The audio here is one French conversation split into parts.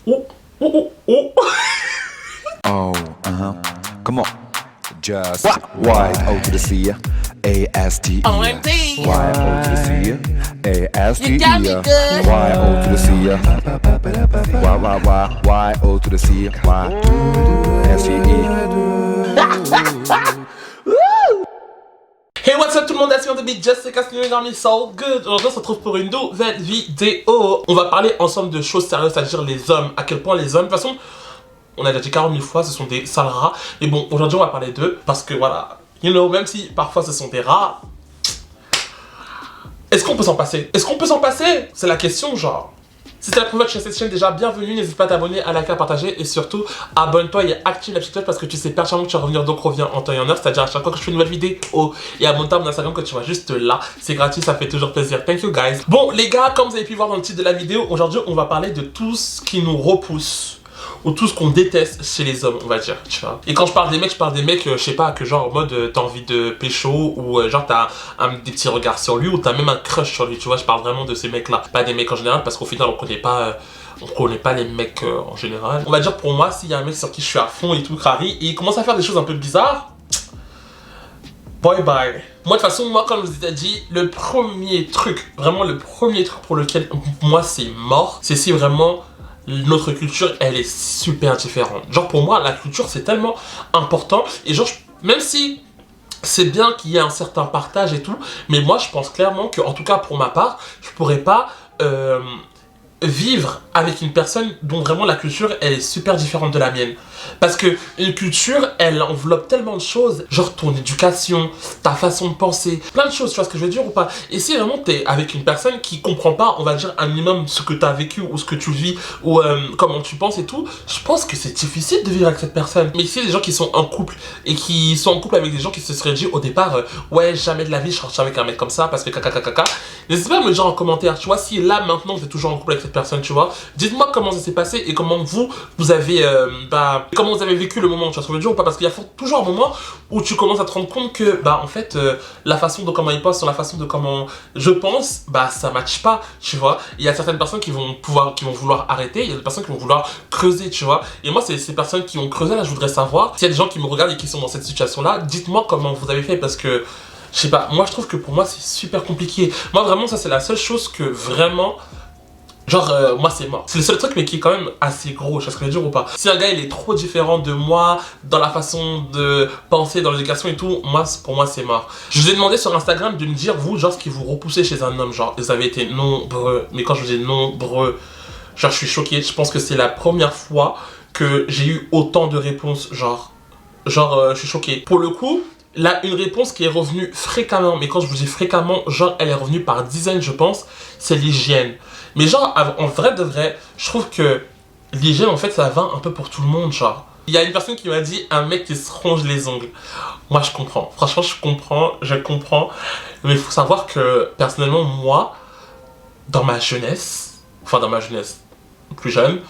Oh, oh, oh, oh. Oh, come on. Just Y-O to the C, A-S-T-E. OMG. Y-O to the C, A-S-T-E. You got me good. Y-O to the C, Y-O to the C, Y-S-T-E. Hey, what's up tout le monde, that's me on the beat, Jessica Sneaker So Good. Aujourd'hui on se retrouve pour une nouvelle vidéo. On va parler ensemble de choses sérieuses, c'est-à-dire les hommes, à quel point les hommes, de toute façon, on a déjà dit 40 000 fois, ce sont des sales rats. Mais bon, aujourd'hui on va parler d'eux, parce que voilà, you know, même si parfois ce sont des rats, est-ce qu'on peut s'en passer? Est-ce qu'on peut s'en passer? C'est la question, genre. Si c'est la première fois que tu es sur cette chaîne, déjà bienvenue, n'hésite pas à t'abonner, à liker, à partager et surtout abonne-toi et active la petite cloche parce que tu sais pertinemment que tu vas revenir, donc reviens en temps et en heure, c'est-à-dire à chaque fois que je fais une nouvelle vidéo, et abonne-toi à mon Instagram que tu vois juste là, c'est gratuit, ça fait toujours plaisir. Thank you guys. Bon les gars, comme vous avez pu voir dans le titre de la vidéo, aujourd'hui on va parler de tout ce qui nous repousse ou tout ce qu'on déteste chez les hommes, on va dire, tu vois. Et quand je parle des mecs, je sais pas, que genre en mode t'as envie de pécho ou genre t'as des petits regards sur lui ou t'as même un crush sur lui, tu vois. Je parle vraiment de ces mecs là, pas des mecs en général parce qu'au final on connaît pas les mecs en général. On va dire pour moi, s'il y a un mec sur qui je suis à fond et tout, crari, et il commence à faire des choses un peu bizarres, bye bye. Moi de toute façon, moi comme je vous ai dit, le premier truc, vraiment le premier truc pour lequel moi c'est mort, c'est si vraiment notre culture elle est super différente. Genre pour moi la culture c'est tellement important et genre même si c'est bien qu'il y ait un certain partage et tout, mais moi je pense clairement que en tout cas pour ma part je pourrais pas vivre avec une personne dont vraiment la culture elle est super différente de la mienne. Parce que une culture elle enveloppe tellement de choses, genre ton éducation, ta façon de penser, plein de choses, tu vois ce que je veux dire ou pas. Et si vraiment t'es avec une personne qui comprend pas, on va dire un minimum ce que t'as vécu ou ce que tu vis ou comment tu penses et tout, je pense que c'est difficile de vivre avec cette personne. Mais si des gens qui sont en couple et qui sont en couple avec des gens qui se seraient dit au départ ouais jamais de la vie je serai avec un mec comme ça parce que caca, n'hésitez pas à me le dire en commentaire, tu vois, si là maintenant vous êtes toujours en couple avec cette personne, tu vois, dites-moi comment ça s'est passé et comment vous avez comment vous avez vécu le moment, tu vois ce que je veux dire ou pas, parce qu'il y a toujours un moment où tu commences à te rendre compte que en fait la façon de comment ils pensent sur la façon de comment je pense, ça matche pas, tu vois. Il y a certaines personnes qui vont vouloir arrêter, il y a des personnes qui vont vouloir creuser, tu vois. Et moi c'est ces personnes qui ont creusé là, je voudrais savoir s'il y a des gens qui me regardent et qui sont dans cette situation là, dites-moi comment vous avez fait parce que je sais pas, moi je trouve que pour moi c'est super compliqué. Moi vraiment ça c'est la seule chose que vraiment genre moi c'est mort. C'est le seul truc mais qui est quand même assez gros, je sais ce que je veux dire ou pas. Si un gars il est trop différent de moi dans la façon de penser, dans l'éducation et tout, pour moi c'est mort. Je vous ai demandé sur Instagram de me dire vous genre ce qui vous repoussait chez un homme, genre vous avez été nombreux, mais quand je vous dis nombreux, genre je suis choqué. Je pense que c'est la première fois que j'ai eu autant de réponses, genre je suis choqué. Pour le coup, là, une réponse qui est revenue fréquemment, mais quand je vous dis fréquemment, genre elle est revenue par dizaines je pense, c'est l'hygiène. Mais genre, en vrai de vrai, je trouve que l'hygiène en fait ça va un peu pour tout le monde, genre. Il y a une personne qui m'a dit un mec qui se ronge les ongles. Moi je comprends, franchement je comprends. Mais il faut savoir que personnellement moi, dans ma jeunesse, plus jeune,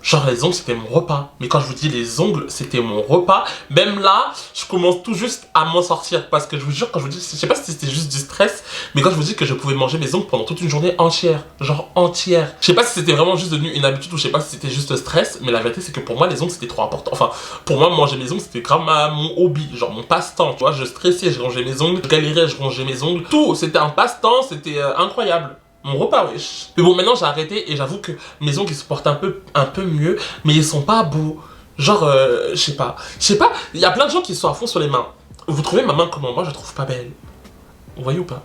genre les ongles c'était mon repas. Mais quand je vous dis les ongles c'était mon repas, même là je commence tout juste à m'en sortir. Parce que je vous jure quand je vous dis, je sais pas si c'était juste du stress, mais quand je vous dis que je pouvais manger mes ongles pendant toute une journée entière, genre entière. Je sais pas si c'était vraiment juste devenu une habitude ou je sais pas si c'était juste stress, mais la vérité c'est que pour moi les ongles c'était trop important. Enfin pour moi manger mes ongles c'était grave mon hobby, genre mon passe-temps. Tu vois, je stressais, je rangeais mes ongles, je galérais, je rangeais mes ongles. Tout, c'était un passe-temps, c'était incroyable. Mon repas, wesh. Mais bon, maintenant j'ai arrêté et j'avoue que mes ongles ils se portent un peu mieux, mais ils sont pas beaux. Genre, je sais pas, il y a plein de gens qui sont à fond sur les mains. Vous trouvez ma main comment? Moi je la trouve pas belle. Vous voyez ou pas?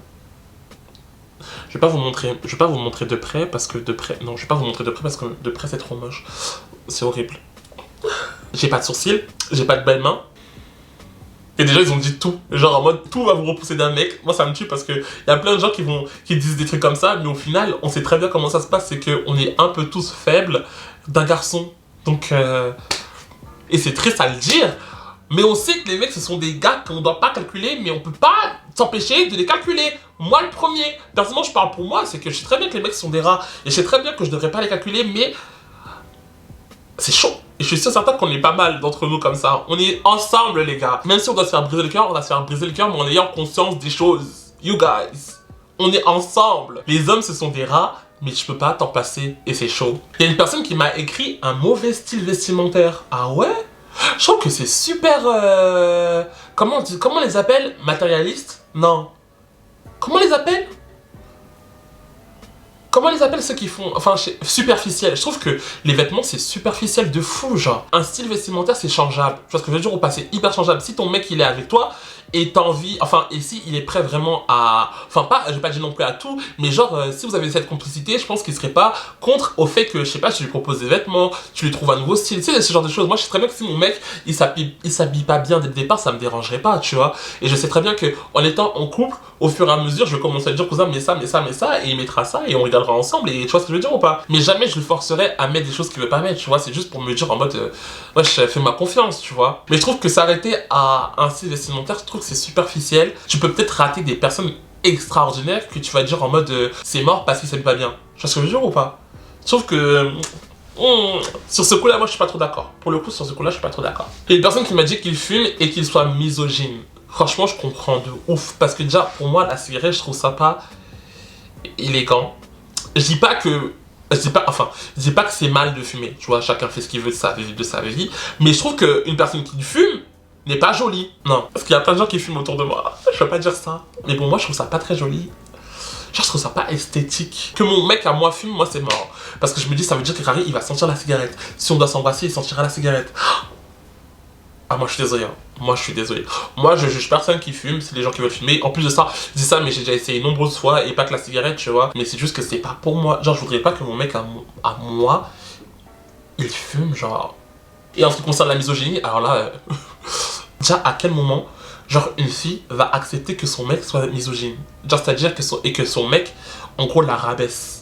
Je vais pas vous montrer de près parce que de près, non, je vais pas vous montrer de près parce que de près c'est trop moche. C'est horrible. J'ai pas de sourcils, j'ai pas de belles mains. Et déjà ils ont dit tout, genre en mode tout va vous repousser d'un mec. Moi ça me tue parce que y a plein de gens qui disent des trucs comme ça, mais au final on sait très bien comment ça se passe, c'est qu'on est un peu tous faibles d'un garçon. Donc et c'est triste à le dire, mais on sait que les mecs ce sont des gars qu'on doit pas calculer, mais on peut pas s'empêcher de les calculer. Moi le premier, personnellement je parle pour moi, c'est que je sais très bien que les mecs sont des rats, et je sais très bien que je devrais pas les calculer, mais c'est chaud. Et je suis sûr certain qu'on est pas mal d'entre nous comme ça. On est ensemble les gars. Même si on doit se faire briser le cœur, on va se faire briser le cœur, mais en ayant conscience des choses. You guys. On est ensemble. Les hommes ce sont des rats, mais je peux pas t'en passer et c'est chaud. Il y a une personne qui m'a écrit un mauvais style vestimentaire. Ah ouais? Je trouve que c'est super... Comment on les appelle? Matérialistes? Non. Comment on les appelle? Comment les appellent ceux qui font... Enfin, superficiel. Je trouve que les vêtements, c'est superficiel de fou, genre. Un style vestimentaire, c'est changeable. Tu vois ce que je veux dire ou pas? C'est hyper changeable. Si ton mec, il est avec toi et t'as envie... Enfin, et si il est prêt vraiment à... Enfin, pas, je vais pas dire non plus à tout, mais genre, si vous avez cette complicité, je pense qu'il serait pas contre au fait que, je sais pas, tu lui proposes des vêtements, tu lui trouves un nouveau style, tu sais, ce genre de choses. Moi, je sais très bien que si mon mec, il s'habille pas bien dès le départ, ça me dérangerait pas, tu vois. Et je sais très bien que en étant en couple, au fur et à mesure, je vais commencer à lui dire, cousin, mais ça, et il mettra ça, et on regardera ensemble, et tu vois ce que je veux dire ou pas? Mais jamais je le forcerai à mettre des choses qu'il veut pas mettre, tu vois. C'est juste pour me dire en mode, ouais, je fais ma confiance, tu vois. Mais je trouve que s'arrêter à un style vestimentaire, je trouve que c'est superficiel. Tu peux peut-être rater des personnes extraordinaires que tu vas dire en mode, c'est mort parce qu'il s'aime pas bien. Tu vois ce que je veux dire ou pas? Je trouve que... sur ce coup-là, moi je suis pas trop d'accord. Pour le coup, sur ce coup-là, je suis pas trop d'accord. Il y a une personne qui m'a dit qu'il fume et qu'il soit misogyne. Franchement, je comprends de ouf. Parce que déjà, pour moi, la cigarette, je trouve ça pas élégant. Je dis pas que... Je dis pas que c'est mal de fumer. Tu vois, chacun fait ce qu'il veut de sa vie. Mais je trouve qu'une personne qui fume n'est pas jolie. Non. Parce qu'il y a plein de gens qui fument autour de moi. Je veux pas dire ça. Mais pour moi, je trouve ça pas très joli. Genre, je trouve ça pas esthétique. Que mon mec à moi fume, moi c'est mort. Parce que je me dis, ça veut dire que Harry, il va sentir la cigarette. Si on doit s'embrasser, il sentira la cigarette. Ah, moi je suis désolé. Moi je suis désolé. Moi je juge personne qui fume, c'est les gens qui veulent fumer. En plus de ça, je dis ça, mais j'ai déjà essayé nombreuses fois et pas que la cigarette, tu vois. Mais c'est juste que c'est pas pour moi. Genre, je voudrais pas que mon mec à moi, il fume, genre. Et en ce qui concerne la misogynie, alors là, déjà à quel moment, genre, une fille va accepter que son mec soit misogyne? Genre, c'est-à-dire que son mec, en gros, la rabaisse.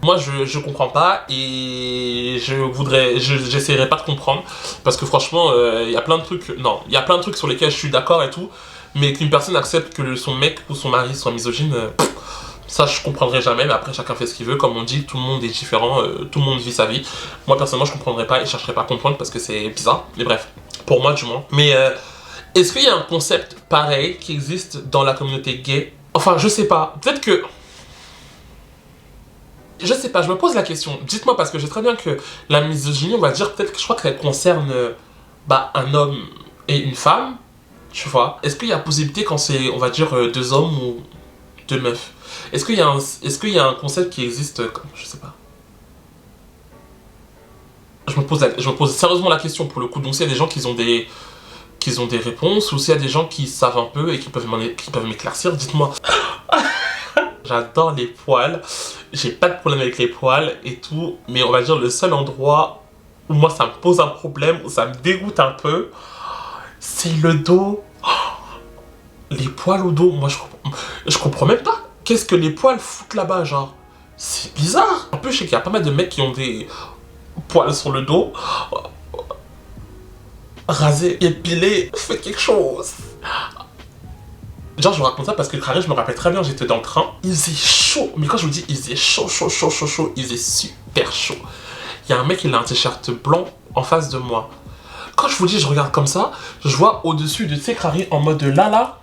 Moi, je comprends pas et j'essaierai pas de comprendre parce que franchement, il y a plein de trucs, non, il y a plein de trucs sur lesquels je suis d'accord et tout, mais qu'une personne accepte que son mec ou son mari soit misogyne, ça je comprendrai jamais, mais après chacun fait ce qu'il veut, comme on dit, tout le monde est différent, tout le monde vit sa vie. Moi personnellement, je comprendrai pas et je chercherai pas à comprendre parce que c'est bizarre, mais bref, pour moi du moins. Mais est-ce qu'il y a un concept pareil qui existe dans la communauté gay? Enfin, je sais pas, peut-être que... Je sais pas, je me pose la question. Dites-moi, parce que je sais très bien que la misogynie, on va dire, peut-être que je crois qu'elle concerne un homme et une femme, tu vois. Est-ce qu'il y a possibilité quand c'est, on va dire, deux hommes ou deux meufs? Est-ce qu'il y a un concept qui existe je sais pas. Je me pose sérieusement la question pour le coup. Donc s'il y a des gens qui ont des réponses, ou s'il y a des gens qui savent un peu et qui peuvent m'éclaircir, dites-moi. J'adore les poils, j'ai pas de problème avec les poils et tout, mais on va dire le seul endroit où moi ça me pose un problème, où ça me dégoûte un peu, c'est le dos. Les poils au dos, moi je comprends même pas. Qu'est-ce que les poils foutent là-bas, genre? C'est bizarre. En plus, je sais qu'il y a pas mal de mecs qui ont des poils sur le dos. Raser, épiler, faites quelque chose. Genre, je vous raconte ça parce que Harry, je me rappelle très bien, j'étais dans le train, il faisait chaud, mais quand je vous dis il faisait chaud, il faisait super chaud. Il y a un mec, il a un t-shirt blanc en face de moi. Quand je vous dis, je regarde comme ça, je vois au-dessus de Harry en mode là,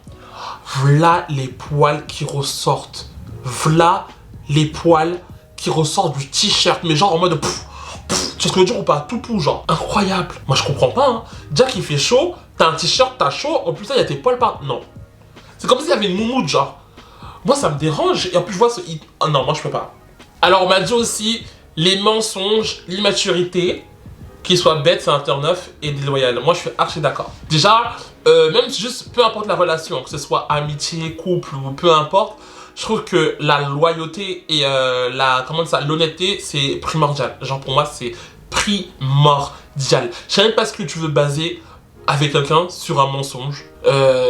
voilà les poils qui ressortent. Voilà les poils qui ressortent du t-shirt, mais genre en mode tu vois ce que je veux dire ou pas? Tout genre, incroyable. Moi, je comprends pas, hein. Déjà qu'il fait chaud, t'as un t-shirt, t'as chaud, en plus, là, il y a tes poils par... Non. C'est comme s'il y avait une moumoute, genre. Moi, ça me dérange. Et en plus, je vois ce... Oh non, moi, je peux pas. Alors, on m'a dit aussi les mensonges, l'immaturité, qu'ils soient bêtes, c'est un turn-off et déloyal. Moi, je suis archi d'accord. Déjà, même juste, peu importe la relation, que ce soit amitié, couple ou peu importe, je trouve que la loyauté et l'honnêteté, c'est primordial. Genre, pour moi, c'est primordial. Je sais même pas ce que tu veux baser avec quelqu'un sur un mensonge.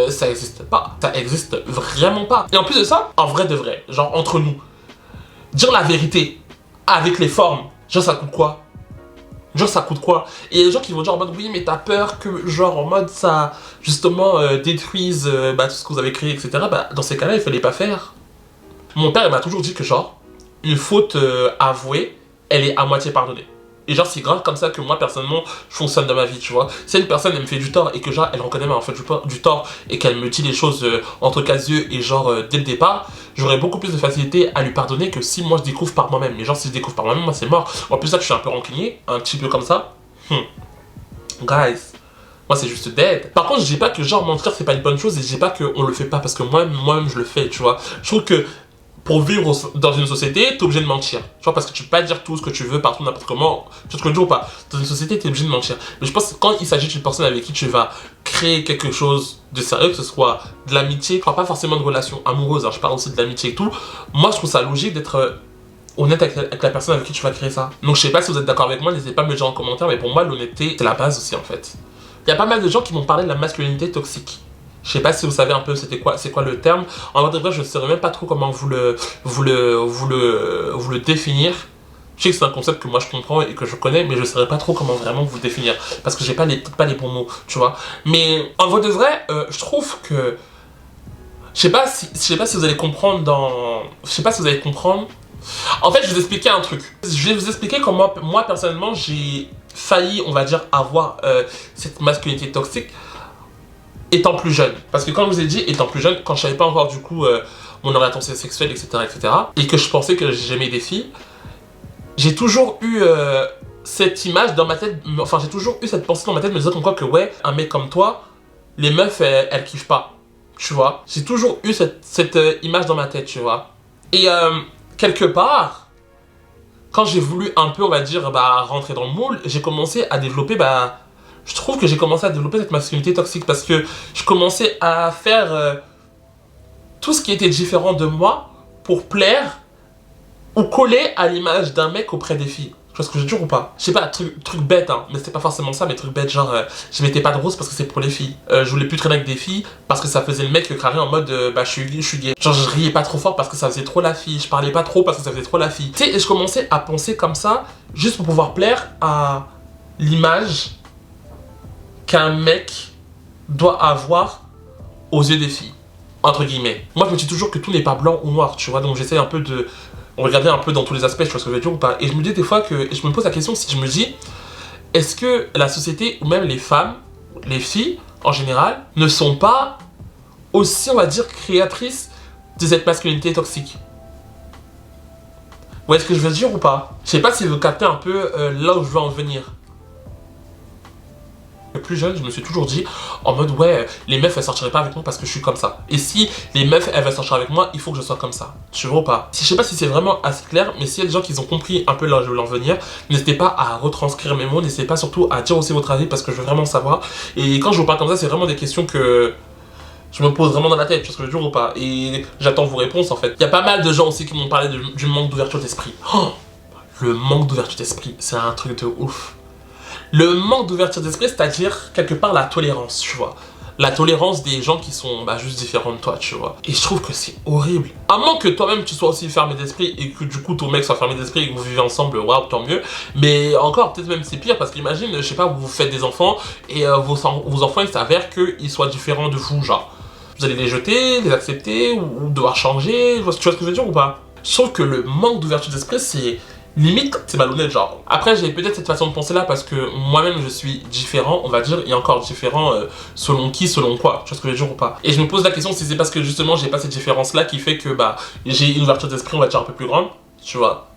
Ça existe pas. Ça existe vraiment pas. Et en plus de ça, en vrai de vrai, genre entre nous, dire la vérité avec les formes, genre ça coûte quoi? Genre ça coûte quoi? Et il y a des gens qui vont dire en mode oui mais t'as peur que genre en mode ça justement détruise tout ce que vous avez créé, etc. Bah dans ces cas-là il fallait pas faire. Mon père il m'a toujours dit que genre une faute avouée elle est à moitié pardonnée. Et genre, c'est grave comme ça que moi, personnellement, je fonctionne dans ma vie, tu vois. Si une personne, elle me fait du tort et que genre, elle reconnaît m'avoir fait du tort et qu'elle me dit les choses entre quatre yeux et genre, dès le départ, j'aurais beaucoup plus de facilité à lui pardonner que si moi, je découvre par moi-même. Mais genre, si je découvre par moi-même, moi, c'est mort. En plus, là, je suis un peu rancunier, un petit peu comme ça. Guys, moi, c'est juste dead. Par contre, je dis pas que genre, mentir, c'est pas une bonne chose et je dis pas qu'on le fait pas parce que moi-même, je le fais, tu vois. Je trouve que pour vivre dans une société, t'es obligé de mentir. Tu vois, parce que tu peux pas dire tout ce que tu veux partout, n'importe comment. Tu vois ce que je veux dire ou pas? Dans une société, t'es obligé de mentir. Mais je pense que quand il s'agit d'une personne avec qui tu vas créer quelque chose de sérieux, que ce soit de l'amitié, je parle pas forcément de relations amoureuses, hein, je parle aussi de l'amitié et tout. Moi, je trouve ça logique d'être honnête avec la personne avec qui tu vas créer ça. Donc, je sais pas si vous êtes d'accord avec moi, n'hésitez pas à me le dire en commentaire, mais pour moi, l'honnêteté, c'est la base aussi, en fait. Il y a pas mal de gens qui m'ont parlé de la masculinité toxique. Je sais pas si vous savez un peu c'est quoi le terme. En vrai, je ne saurais même pas trop comment vous le définir. Je sais que c'est un concept que moi je comprends et que je connais, mais je ne saurais pas trop comment vraiment vous définir. Parce que j'ai peut-être pas les bons mots, tu vois. Mais en vrai de vrai, je trouve que... Je sais pas si vous allez comprendre dans... Je sais pas si vous allez comprendre. En fait, je vais vous expliquer un truc. Je vais vous expliquer comment moi personnellement j'ai failli, on va dire, avoir cette masculinité toxique étant plus jeune. Parce que comme je vous ai dit, étant plus jeune, quand je savais pas encore du coup mon orientation sexuelle, etc., et que je pensais que j'aimais des filles, j'ai toujours eu cette image dans ma tête, enfin j'ai toujours eu cette pensée dans ma tête me disant comme quoi que ouais, un mec comme toi, les meufs elles kiffent pas, tu vois. J'ai toujours eu cette image dans ma tête, tu vois. Et quelque part, quand j'ai voulu un peu, on va dire, rentrer dans le moule, j'ai commencé à développer, je trouve que j'ai commencé à développer cette masculinité toxique parce que je commençais à faire tout ce qui était différent de moi pour plaire ou coller à l'image d'un mec auprès des filles. Tu vois ce que je veux dire ou pas? Je sais pas, truc bête, hein, mais c'était pas forcément ça, mais truc bête, genre, je mettais pas de rose parce que c'est pour les filles. Je voulais plus traîner avec des filles parce que ça faisait le mec carré en mode, je suis gay. Genre, je riais pas trop fort parce que ça faisait trop la fille, je parlais pas trop parce que ça faisait trop la fille. Tu sais, et je commençais à penser comme ça, juste pour pouvoir plaire à l'image qu'un mec doit avoir aux yeux des filles, entre guillemets. Moi, je me dis toujours que tout n'est pas blanc ou noir, tu vois, donc j'essaie un peu de regarder un peu dans tous les aspects, tu vois ce que je veux dire ou pas. Et je me dis des fois que, je me pose la question si je me dis, est-ce que la société, ou même les femmes, les filles, en général, ne sont pas aussi, on va dire, créatrices de cette masculinité toxique? Vous voyez ce que je veux dire ou pas? Je sais pas si vous captez un peu là où je veux en venir. Plus jeune, je me suis toujours dit en mode ouais, les meufs elles sortiraient pas avec moi parce que je suis comme ça. Et si les meufs elles veulent sortir avec moi, il faut que je sois comme ça. Tu vois ou pas? Je sais pas si c'est vraiment assez clair, mais s'il y a des gens qui ont compris un peu là où je veux en venir, n'hésitez pas à retranscrire mes mots, n'hésitez pas surtout à dire aussi votre avis parce que je veux vraiment savoir. Et quand je vous parle comme ça, c'est vraiment des questions que je me pose vraiment dans la tête, tu vois ce que je veux dire ou pas? Et j'attends vos réponses en fait. Il y a pas mal de gens aussi qui m'ont parlé du manque d'ouverture d'esprit. Oh, le manque d'ouverture d'esprit, c'est un truc de ouf. Le manque d'ouverture d'esprit, c'est-à-dire quelque part la tolérance, tu vois. La tolérance des gens qui sont juste différents de toi, tu vois. Et je trouve que c'est horrible. À moins que toi-même tu sois aussi fermé d'esprit et que du coup ton mec soit fermé d'esprit et que vous vivez ensemble, waouh, tant mieux. Mais encore, peut-être même c'est pire parce qu'imagine, je sais pas, vous faites des enfants et vos enfants, il s'avère qu'ils soient différents de vous, genre. Vous allez les jeter, les accepter ou devoir changer, tu vois ce que je veux dire ou pas? Je trouve que le manque d'ouverture d'esprit, c'est... limite, c'est malhonnête, genre. Après, j'ai peut-être cette façon de penser là parce que moi-même je suis différent, on va dire, et encore différent selon qui, selon quoi. Tu vois ce que je veux dire ou pas? Et je me pose la question si c'est parce que justement j'ai pas cette différence là qui fait que j'ai une ouverture d'esprit, on va dire, un peu plus grande, tu vois.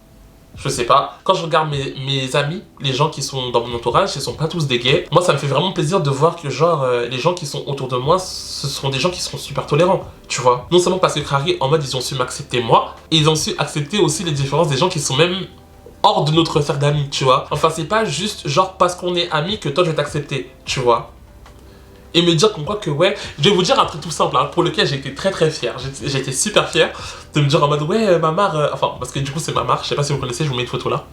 Je sais pas. Quand je regarde mes amis, les gens qui sont dans mon entourage, ils sont pas tous des gays. Moi, ça me fait vraiment plaisir de voir que, genre, les gens qui sont autour de moi, ce sont des gens qui sont super tolérants, tu vois. Non seulement parce que Crary, en mode, ils ont su m'accepter moi, et ils ont su accepter aussi les différences des gens qui sont même hors de notre cercle d'amis, tu vois. Enfin, c'est pas juste, genre, parce qu'on est amis que toi, je vais t'accepter, tu vois. Et me dire comme quoi que ouais, je vais vous dire un truc tout simple hein, pour lequel j'ai été très très fier, j'ai été super fier de me dire en mode ouais Mamar, enfin parce que du coup c'est Mamar, je sais pas si vous connaissez, je vous mets une photo là.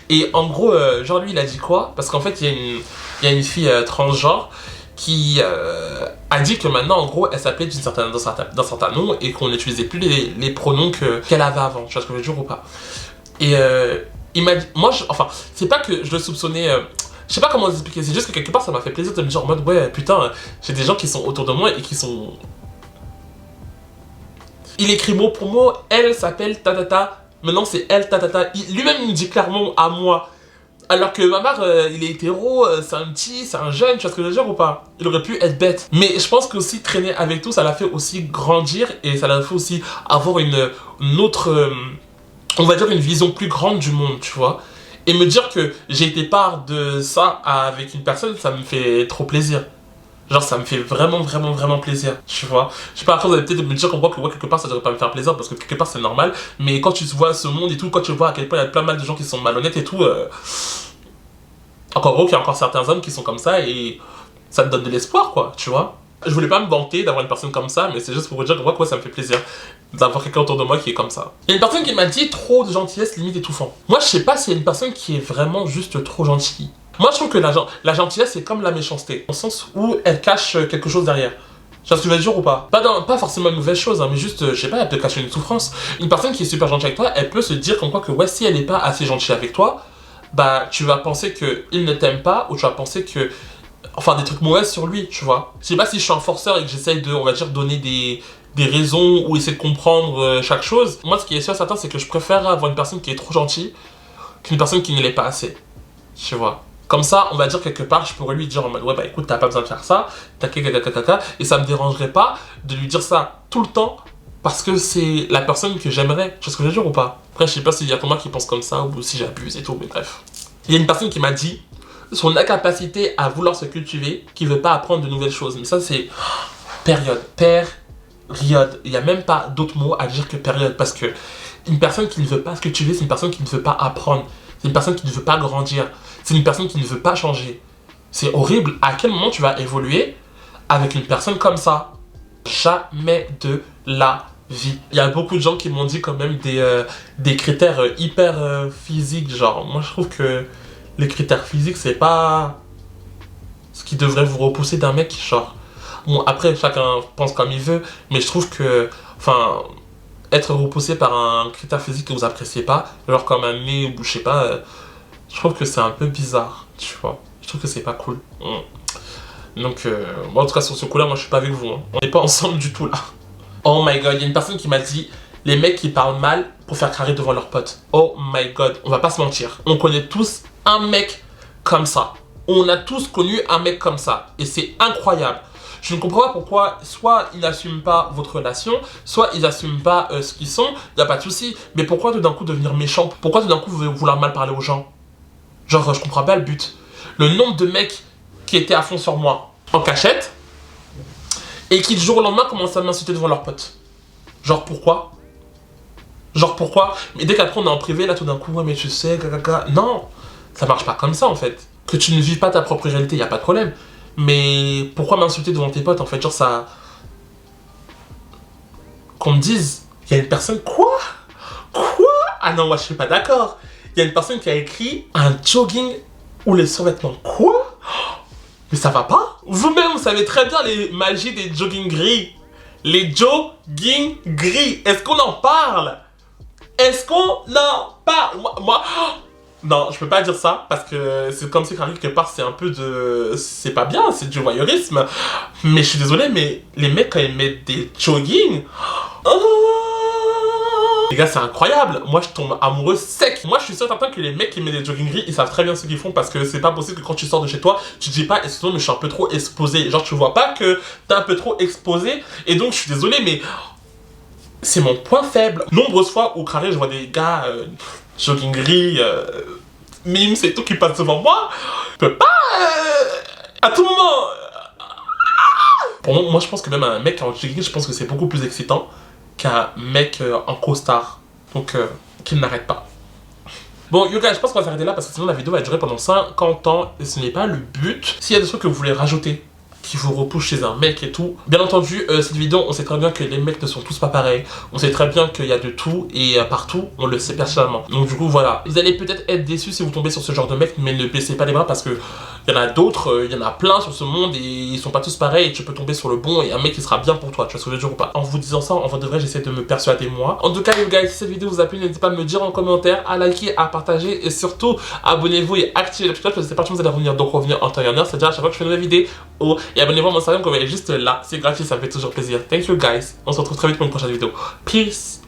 Et en gros, genre lui il a dit quoi? Parce qu'en fait il y a une fille transgenre qui a dit que maintenant en gros elle s'appelait d'un certain nom et qu'on n'utilisait plus les pronoms qu'elle avait avant, tu vois ce que je veux dire ou pas? Et il m'a dit, moi enfin c'est pas que je le soupçonnais... je sais pas comment vous expliquer, c'est juste que quelque part ça m'a fait plaisir de me dire en mode ouais putain, j'ai des gens qui sont autour de moi et qui sont... Il écrit mot pour mot, elle s'appelle tatata, maintenant c'est elle tatata. Lui-même il me dit clairement à moi, Alors que Mamar, il est hétéro, c'est un petit, c'est un jeune, tu vois ce que je veux dire ou pas? Il aurait pu être bête. Mais je pense que aussi traîner avec tout, ça l'a fait aussi grandir et ça l'a fait aussi avoir une autre, on va dire une vision plus grande du monde, tu vois. Et me dire que j'ai été part de ça avec une personne, ça me fait trop plaisir. Genre ça me fait vraiment plaisir, tu vois. Je sais pas, après vous allez peut-être me dire qu'on voit que ouais, quelque part ça devrait pas me faire plaisir parce que quelque part c'est normal. Mais quand tu vois ce monde et tout, quand tu vois à quel point il y a plein mal de gens qui sont malhonnêtes et tout, encore gros qu'il y a encore certains hommes qui sont comme ça et ça te donne de l'espoir quoi, tu vois. Je voulais pas me vanter d'avoir une personne comme ça, mais c'est juste pour vous dire que moi quoi ça me fait plaisir d'avoir quelqu'un autour de moi qui est comme ça. Il y a une personne qui m'a dit trop de gentillesse limite étouffant. Moi je sais pas s'il y a une personne qui est vraiment juste trop gentille. Moi, je trouve que la gentillesse, c'est comme la méchanceté, au sens où elle cache quelque chose derrière. Tu vois ce que je veux dire ou pas? Pas forcément une mauvaise chose, hein, mais juste, je sais pas, elle peut cacher une souffrance. Une personne qui est super gentille avec toi, elle peut se dire comme quoi que, ouais, si elle n'est pas assez gentille avec toi, bah, tu vas penser qu'il ne t'aime pas, ou tu vas penser que... Enfin, des trucs mauvais sur lui, tu vois. Je sais pas si je suis un forceur et que j'essaye de, on va dire, donner des raisons ou essayer de comprendre chaque chose. Moi, ce qui est sûr, certain, c'est que je préfère avoir une personne qui est trop gentille qu'une personne qui ne l'est pas assez. Tu vois. Comme ça, on va dire quelque part, je pourrais lui dire en mode ouais, bah écoute, t'as pas besoin de faire ça, et ça me dérangerait pas de lui dire ça tout le temps parce que c'est la personne que j'aimerais. Tu vois ce que je veux dire ou pas? Après, je sais pas s'il y a que moi qui pense comme ça ou si j'abuse et tout, mais bref. Il y a une personne qui m'a dit son incapacité à vouloir se cultiver, qui veut pas apprendre de nouvelles choses. Mais ça, c'est période. Période. Il y a même pas d'autres mots à dire que période parce que une personne qui ne veut pas se cultiver, c'est une personne qui ne veut pas apprendre. C'est une personne qui ne veut pas grandir. C'est une personne qui ne veut pas changer. C'est horrible. À quel moment tu vas évoluer avec une personne comme ça? Jamais de la vie. Il y a beaucoup de gens qui m'ont dit quand même des critères hyper physiques. Genre, moi je trouve que les critères physiques, c'est pas ce qui devrait vous repousser d'un mec. Genre, bon, après, chacun pense comme il veut. Mais je trouve que, enfin... être repoussé par un critère physique que vous appréciez pas, genre comme un nez ou je sais pas, je trouve que c'est un peu bizarre, tu vois. Je trouve que c'est pas cool. Donc, bon, en tout cas, sur ce coup-là, moi je suis pas avec vous. Hein. On n'est pas ensemble du tout là. Oh my god, il y a une personne qui m'a dit les mecs qui parlent mal pour faire carré devant leurs potes. Oh my god, on va pas se mentir. On connaît tous un mec comme ça. On a tous connu un mec comme ça. Et c'est incroyable. Je ne comprends pas pourquoi, soit ils n'assument pas votre relation, soit ils n'assument pas ce qu'ils sont, il n'y a pas de souci. Mais pourquoi tout d'un coup devenir méchant? Pourquoi tout d'un coup vouloir mal parler aux gens? Genre, je comprends pas le but. Le nombre de mecs qui étaient à fond sur moi, en cachette, et qui du jour au lendemain commencent à m'insulter devant leurs potes. Genre, pourquoi? Genre, pourquoi? Mais dès qu'après on est en privé, là tout d'un coup, ouais, mais tu sais, gaga. Non, ça marche pas comme ça en fait. Que tu ne vis pas ta propre réalité, il n'y a pas de problème. Mais pourquoi m'insulter devant tes potes en fait? Genre ça... Qu'on me dise, il y a une personne... Quoi? Ah non, moi je suis pas d'accord. Il y a une personne qui a écrit un jogging ou les survêtements. Quoi? Mais ça va pas? Vous-même, vous savez très bien les magies des jogging gris. Les jogging gris. Est-ce qu'on en parle? Est-ce qu'on en parle? Moi... Non, je peux pas dire ça, parce que c'est comme si quelque part c'est un peu de... C'est pas bien, c'est du voyeurisme. Mais je suis désolé, mais les mecs quand ils mettent des jogging... Oh, les gars, c'est incroyable. Moi, je tombe amoureux sec. Moi, je suis sûr certain que les mecs qui mettent des jogging gris, ils savent très bien ce qu'ils font, parce que c'est pas possible que quand tu sors de chez toi, tu te dis pas, excuse-moi, mais je suis un peu trop exposé. Genre, tu vois pas que t'es un peu trop exposé, et donc je suis désolé, mais... C'est mon point faible. Nombreuses fois où carré, je vois des gars... jogging gris, mimes et tout qui passent devant moi, je peux pas, à tout moment. Pour moi, je pense que même un mec en jogging, je pense que c'est beaucoup plus excitant qu'un mec en costard. Donc, qu'il n'arrête pas. Bon, you guys, je pense qu'on va s'arrêter là parce que sinon la vidéo va durer pendant 50 ans et ce n'est pas le but. S'il y a des trucs que vous voulez rajouter, qui vous repousse chez un mec et tout. Bien entendu, cette vidéo, on sait très bien que les mecs ne sont tous pas pareils. On sait très bien qu'il y a de tout et partout, on le sait personnellement. Donc du coup, voilà. Vous allez peut-être être déçus si vous tombez sur ce genre de mec, mais ne baissez pas les bras parce que il y en a d'autres, il y en a plein sur ce monde et ils sont pas tous pareils et tu peux tomber sur le bon et un mec qui sera bien pour toi, tu vois ce que je veux dire ou pas. En vous disant ça, en vrai de vrai, j'essaie de me persuader moi. En tout cas, you guys, si cette vidéo vous a plu, n'hésitez pas à me le dire en commentaire, à liker, à partager et surtout, abonnez-vous et activez la petite cloche parce que c'est pas vous allez revenir en temps et en heure, c'est-à-dire à chaque fois que je fais une nouvelle vidéo. Et abonnez-vous à mon Instagram, vous voyez juste là, c'est gratuit, ça me fait toujours plaisir. Thank you guys, on se retrouve très vite pour une prochaine vidéo. Peace.